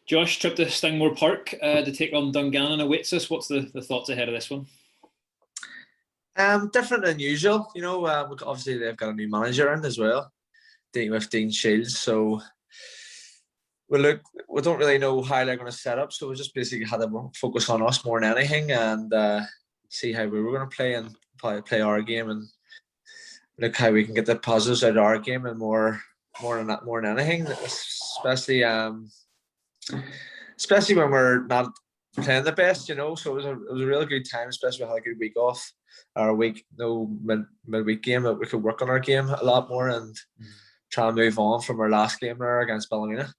Josh, trip to Stingmore Park to take on Dungannon awaits us. What's the thoughts ahead of this one? Different than usual. Obviously they've got a new manager in as well, with Dean Shields. So we don't really know how they're going to set up. So we just basically had to focus on us more than anything and see how we were going to play and play our game and look how we can get the positives out of our game and more than anything, especially when we're not playing the best, So it was a really good time, especially we had a good week off, our week midweek game that we could work on our game a lot more and try and move on from our last game there against Ballymena.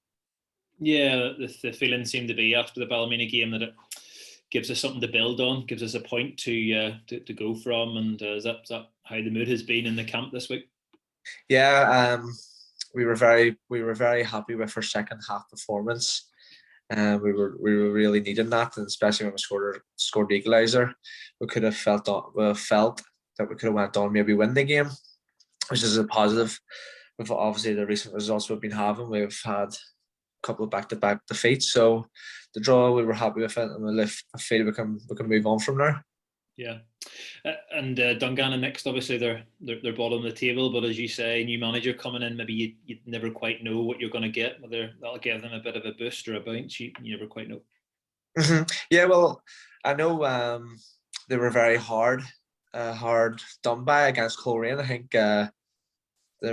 Yeah, the feeling seemed to be after the Ballymena game that it gives us something to build on, gives us a point to go from, and is that how the mood has been in the camp this week? Yeah, we were very happy with our second half performance. We were really needing that, and especially when we scored the equaliser, we could have felt that we could have went on maybe win the game, which is a positive. With obviously the recent results we've been having, we've had a couple of back-to-back defeats. So the draw, we were happy with it, and I feel we can move on from there. Yeah, and Dungannon next, obviously they're bottom of the table, but as you say, new manager coming in, maybe you never quite know what you're going to get. Whether that'll give them a bit of a boost or a bounce, you never quite know. Mm-hmm. Yeah, well, I know they were very hard done by against Coleraine. I think they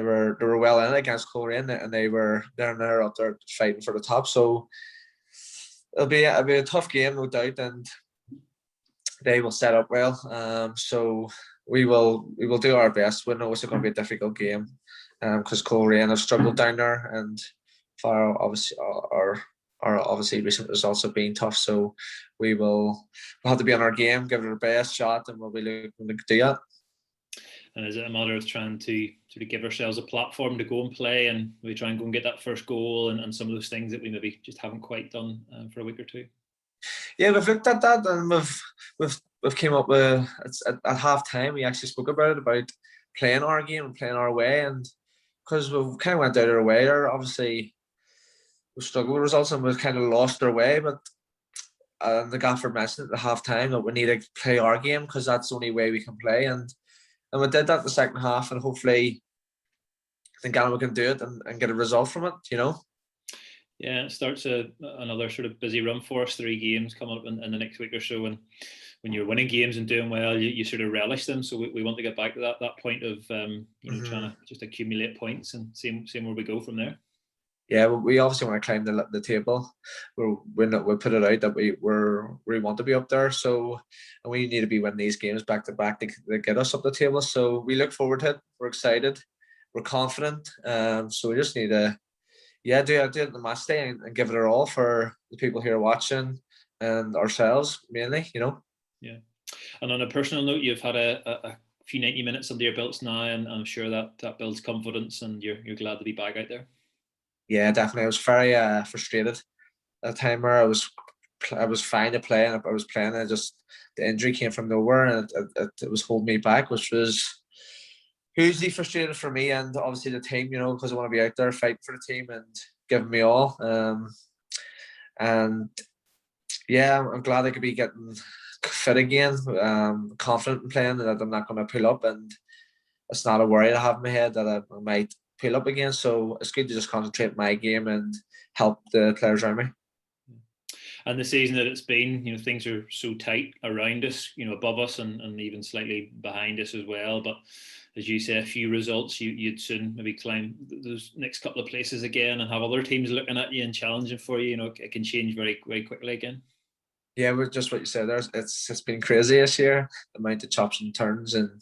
were well in against Coleraine, and they're up there fighting for the top. So it'll be a tough game, no doubt, and they will set up well. So we will do our best. We know it's going to be a difficult game because Coleraine have struggled down there, and for obviously our obviously recent results have been tough. So we'll have to be on our game, give it our best shot, and we'll be looking to do that. And is it a matter of trying to sort of give ourselves a platform to go and play, and we try and go and get that first goal and some of those things that we maybe just haven't quite done for a week or two? Yeah, we've looked at that, and we've came up with at half time. We actually spoke about playing our game and playing our way, and because we kind of went out of our way there, obviously we struggled with results and we've kind of lost our way. But the gaffer mentioned at the half time that we need to play our game because that's the only way we can play, and we did that in the second half, and hopefully Dungannon can do it and get a result from it. Yeah, it starts another sort of busy run for us. 3 games coming up in the next week or so, and when you're winning games and doing well, you sort of relish them. So we want to get back to that point of trying to just accumulate points and seeing where we go from there. Yeah, we obviously want to climb the table. We put it out that we want to be up there. So and we need to be winning these games back to back to get us up the table. So we look forward to it. We're excited. We're confident. So we just need to. Yeah, do it the match day and give it our all for the people here watching and ourselves mainly, Yeah, and on a personal note, you've had a few 90 minutes under your belts now, and I'm sure that builds confidence, and you're glad to be back out there. Yeah, definitely. I was very frustrated at the time where I was fine to play, and I was playing, and the injury came from nowhere, and it was holding me back, which was hugely frustrated for me and obviously the team, because I want to be out there fighting for the team and giving me all. And yeah, I'm glad I could be getting fit again, confident in playing, that I'm not going to pull up, and it's not a worry I have in my head that I might pull up again. So it's good to just concentrate my game and help the players around me. And the season that it's been, things are so tight around us, above us and even slightly behind us as well. But as you say, a few results, you'd soon maybe climb those next couple of places again and have other teams looking at you and challenging for you. It can change very, very quickly again. Yeah, with just what you said there, it's been crazy this year, the amount of chops and turns, and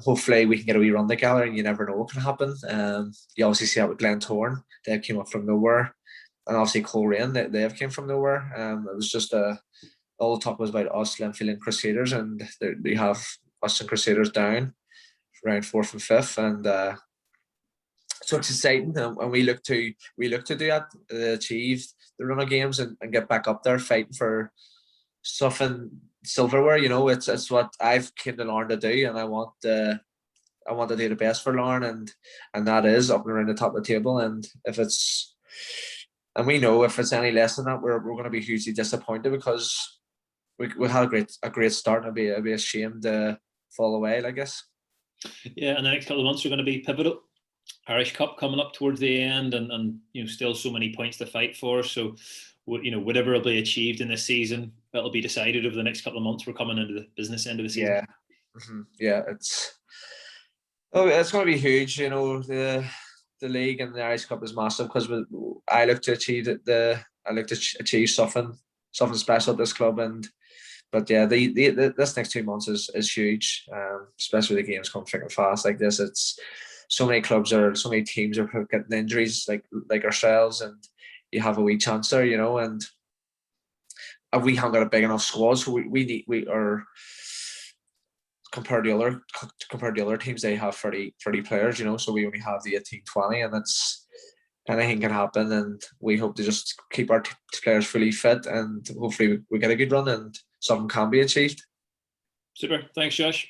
hopefully we can get a wee run together, and you never know what can happen. You obviously see that with Glentoran, they came up from nowhere, and obviously Coleraine, they have came from nowhere. It was just all the talk was about us, Linfield and Crusaders, and they have us and Crusaders down around 4th and 5th, and so it's exciting, and we look to do that, achieve the run of games and get back up there fighting for stuff in silverware. It's what I've came to Larne to do, and I want to do the best for Larne, and that is up and around the top of the table. And if it's And we know if it's any less than that, we're going to be hugely disappointed, because we had a great start, and it'd be a shame to fall away, I guess. Yeah, and the next couple of months are going to be pivotal. Irish Cup coming up towards the end, and still so many points to fight for. So, whatever will be achieved in this season, it'll be decided over the next couple of months. We're coming into the business end of the season. Yeah, yeah, it's going to be huge. The league and the Irish Cup is massive, because I look to achieve something special at this club. But yeah, this next 2 months is huge, especially the games come freaking fast like this. It's so many teams are getting injuries like ourselves, and you have a wee chance there, and we haven't got a big enough squad, so we are, compared to the other teams, they have 30 players, so we only have the 18, 20, and it's anything can happen, and we hope to just keep our players fully fit, and hopefully we get a good run and something can be achieved. Super. Thanks, Josh.